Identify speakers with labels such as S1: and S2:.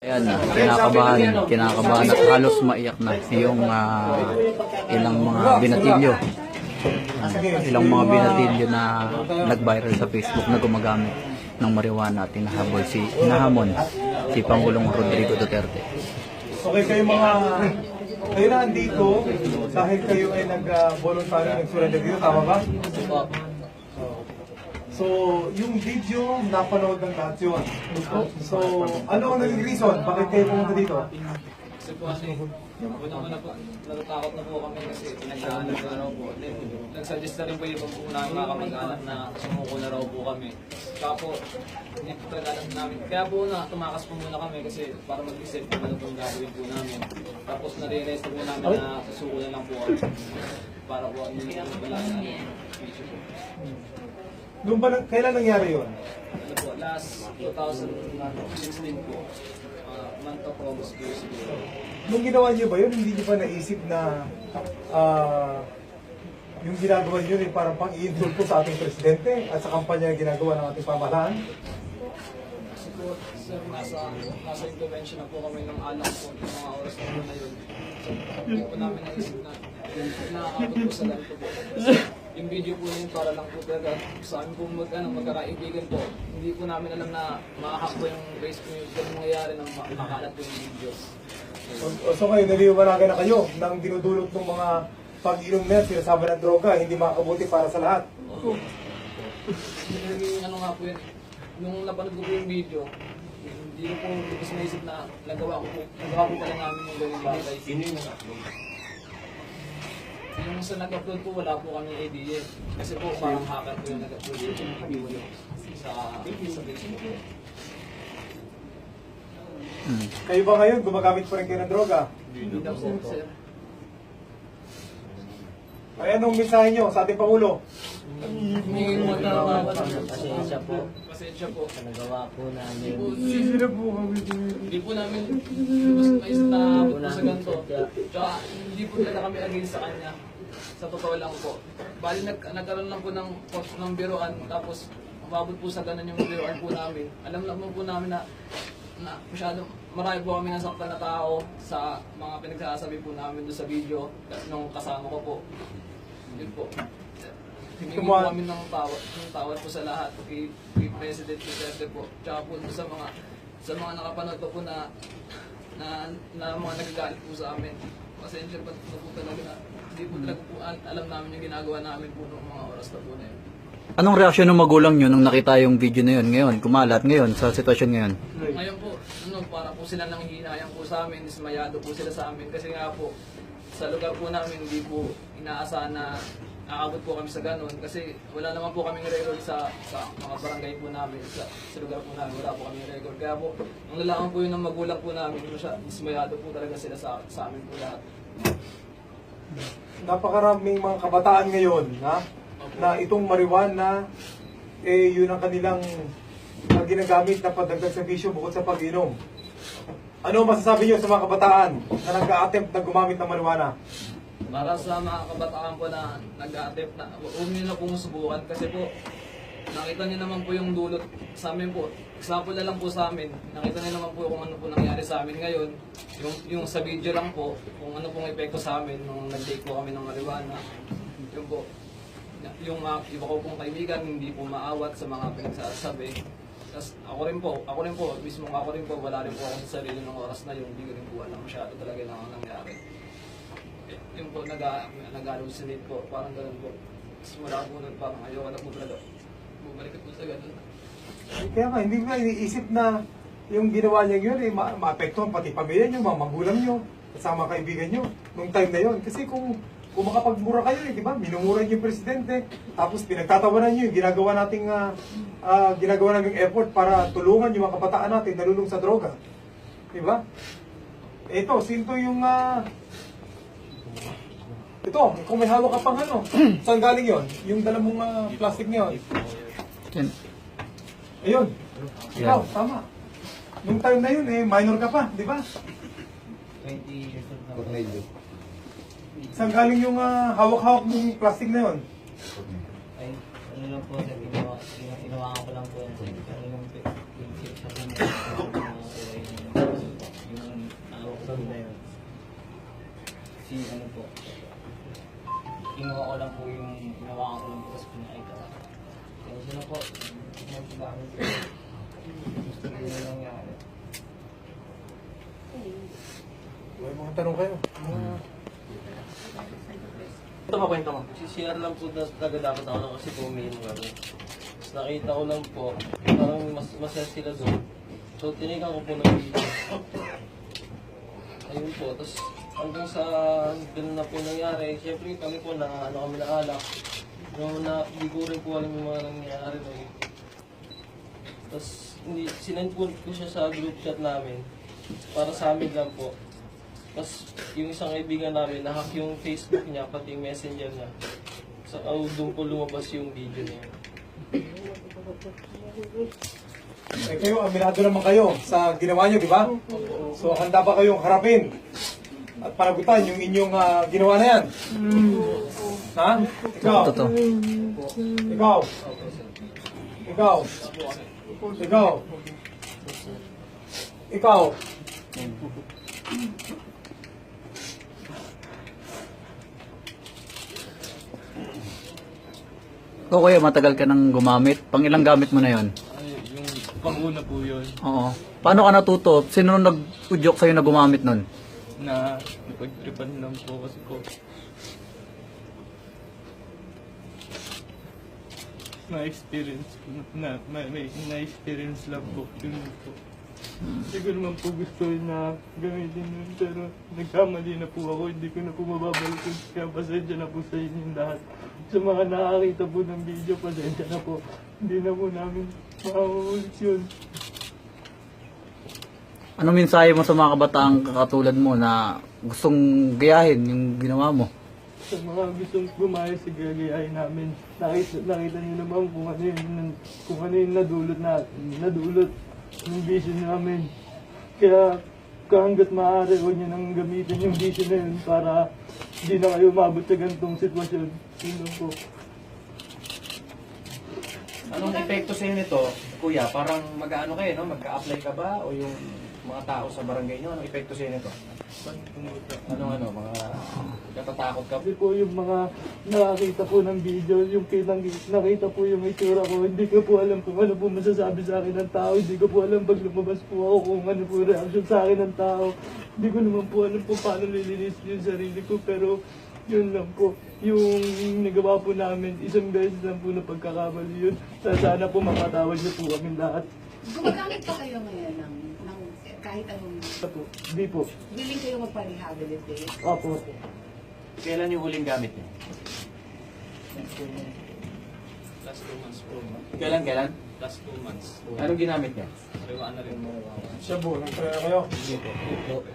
S1: Ayan na, kinakabahan at halos maiyak na yung ilang mga binatilyo. Ilang mga binatilyo na nag-viral sa Facebook na gumagamit ng marijuana at hinahamon si Pangulong Rodrigo Duterte.
S2: Okay, kayo na andito dahil kayo ay nag-voluntary nag-surrender dito, tama ba? So, yung video, napanood ng lahat yun. So, ano ang naging reason? Bakit kayo pumunta dito?
S3: Kasi po unang-una po, natatakot na po kami kasi pinag-aanap na raw po. Nag-suggest na rin po yung pagpunan mga kamag-anak na sumuko na raw po kami. Kaya po, hindi po talaga alam namin. Kaya po tumakas po muna kami kasi para mag-isip po ano po ang gagawin po namin. Tapos na-realize na po namin na susuko na lang po kami. Para po hindi po pala na issue po.
S2: Doon ba, kailan nangyari yun?
S3: Ano po, last 2016 po. Month of August po siguro.
S2: Nung ginawa niyo ba yun, hindi niyo ba naisip na yung ginagawa niyo ay parang pang-i-indulto sa ating presidente at sa kampanya na ginagawa ng ating pamahalaan?
S3: Kasi po, sir, nasa intervention na po kami ng alam po ng mga oras na po na yun. So, hindi po namin naisip na nakakabot po sa ganito po. Yung video po yun para lang po talaga sa amin po magkakaibigan po. Hindi po namin alam na makahak po yung race po yung mangyayari na makalat po yung video.
S2: So ngayon, naliwanagan na kayo ng dinudulot ng mga pag-inom na yan, sinasama ng droga, hindi makakabuti para sa lahat.
S3: Naging ano nga po yun, nung napanood ko po yung video, hindi ko po naisip na nagawa ko pala namin yung ganyung bagay. Yung sa nag-upload po, wala po kami idea. Kasi po, parang hacker po yung nag-upload yung video sa Facebook.
S2: Kayo ba ngayon, gumagamit pa rin kayo ng droga?
S3: Hindi na po, sir.
S2: Ay, anong mensahe nyo sa ating Pangulo?
S4: Pasensya po.
S3: Pasensya po.
S4: Nagawa po namin.
S3: Hindi po namin lubos na isip na abot po sa ganito. Tsaka hindi po talaga kami against sa kanya. Sa totoo lang po. Bali nagkaroon lang po ng biruan, tapos umabot po sa ganun yung biruan po namin. Alam naman po namin na masyadong marami po kami nasaktan na tao sa mga pinagsasabi po namin doon sa video nung kasama ko po. Yun po. Hiningi po kami ng tawad po sa lahat kay President Duterte po. Tsaka po sa mga nakapanood po na mga nagagalit po sa amin. Pasensya pa po talaga na hindi po talaga po alam namin yung ginagawa namin po noong mga oras na po na yun.
S1: Anong reaksyon ng magulang nyo nung nakita yung video na yun ngayon, kumalat ngayon, sa sitwasyon ngayon?
S3: Ngayon po, para po sila nang hinayang po sa amin, dismayado po sila sa amin kasi nga po, sa lugar po namin hindi po inaasahan na aabot po kami sa ganun kasi wala naman po kaming record sa mga barangay po namin, sa lugar po namin wala po kaming record. Kaya po, nung nalaman po yun ng magulang po namin, dismayado po talaga sila sa amin po lahat.
S2: Napakaraming mga kabataan ngayon, na itong marijuana, yun ang kanilang ginagamit na padagdag sa bisyo bukod sa pag-inom. Ano masasabi niyo sa mga kabataan na nag-a-attempt na gumamit ng marijuana?
S3: Para sa mga kabataan po na nag-a-attempt na, huwag nyo na pong subukan kasi po, nakita niyo naman po yung dulot sa amin po. Example na lang po sa amin, nakita niyo naman po kung ano po nangyari sa amin ngayon. Yung sa video lang po, kung ano pong epekto sa amin nung nag-take po kami ng marijuana. Yun po. Yung iba ko pong kaibigan, hindi po maawat sa mga pinagsasabi. Tapos ako rin po, mismo ako rin po, wala rin po ako sa sarili ng oras na yun, hindi ko rin po alam masyado talaga na ang nangyari. Yung po, nag-hallucinate po, parang gano'n po. Tapos mula po nun, parang ayaw na po talaga. Bumalik po sa gano'n.
S2: Kaya nga, hindi ko na iniisip na yung ginawa niya yun, maapektuhan pati pamilya niyo, mga magulang niyo, kasama kaibigan niyo, nung time na yun. Kasi kung makapagmura kayo, di ba? Minumura niyo yung presidente, tapos pinagtatawanan niyo yung ginagawa nating effort para tulungan yung mga kabataan natin nalulung sa droga. Di ba? Ito, sinto yung ito, kung may hawak ka pang ano, saan galing yon? Yung dala mong plastic niyo. Ayun. Ikaw, tama. Nung time na yun, minor ka pa, di ba?
S4: 20 years old na.
S2: Saan galing yung hawak-hawak mong plastic na yun?
S4: Ay, ano lang po, sir, ginawa ko lang po yan. Ano yung picture sa Doon na yun. Si ano po. Kinuha ko lang po yung ginawa ko lang po tapos pinakita ko. Kaya sila po. Nagbagamit ko. Gusto ko na nangyari.
S2: May mga tanong kayo.
S5: Ito mo, kwento mo.
S6: CCR lang po talaga dapat ako kasi puminom kami. Tapos nakita ko lang po, parang masaya sila doon. So tinigan ko po ng video. Ayun po, tapos hanggang sa ganun na po nangyari, syempre kami po na ano kami na alak. No, na hindi ko rin po alam yung mga nangyayari na yun. Tapos sinend po ko siya sa group chat namin para sa amin lang po. Tapos yung isang kaibigan namin, nahack yung Facebook niya, pati yung messenger niya. So doon po lumabas yung video niya.
S2: Eh kayo, aminado naman kayo sa ginawa nyo, di ba? So handa ba kayong harapin at panagutan yung inyong ginawa na yan? Ha? Ikaw?
S1: Totoo.
S2: Ikaw? Ikaw? Ikaw? Ikaw?
S1: O kuya, matagal ka nang gumamit. Pang ilang gamit mo na yon?
S6: Ay, yung panguna po yun,
S1: Oo. Paano ka natuto? Sino nung nag-udyok sa'yo na gumamit nun?
S6: na napag-tripan lang po kasi po. Na-experience may na-experience lang po yun po. Siguro naman po gusto na gamitin yun pero nagkamali na po ako, hindi ko na po mababalikin kaya pasensya na po sa inyong lahat. Sa mga nakakita po ng video, pasensya na po. Hindi na po namin makaulit yun.
S1: Ano mensahe mo sa mga kabataang katulad mo na gustong gayahin yung ginawa mo?
S6: Sa mga gustong gumaya sa gagayahin namin, nakita niyo naman kung ano yung nadulot yung vision namin. Kaya hanggat maaari, huwag niyo nang gamitin yung vision na yun para hindi na kayo umabot sa ganitong sitwasyon. Yun lang po.
S5: Anong epekto sa inyo nito, kuya? Parang mag-ano kayo, no? Magka-apply ka ba? O yung mga tao sa barangay nyo, anong epekto sa inyo nito? Ano, mga natatakot ka?
S6: Kasi po yung mga nakakita po ng video, yung nakita po yung itsura ko, hindi ko po alam kung ano po masasabi sa akin ng tao, hindi ko po alam pag lumabas po ako kung ano po reaction sa akin ng tao. Hindi ko naman po alam po paano nilinis yung sarili ko, pero yun lang po. Yung nagawa po namin, isang beses lang po na pagkakamali yun. Sana po mapatawad niyo po kami lahat.
S7: Gumagamit pa kayo ngayon ng kahit anong
S6: Hindi po.
S7: willing kayo magpa-rehabilitate?
S6: Opo.
S5: Kailan yung huling gamit niyo?
S3: Last 2 months po.
S5: Kailan?
S3: Last 2 months.
S5: Anong ginamit niya?
S3: Rewa na rin po.
S2: Shabu, nagpaya kayo?
S4: Hindi po.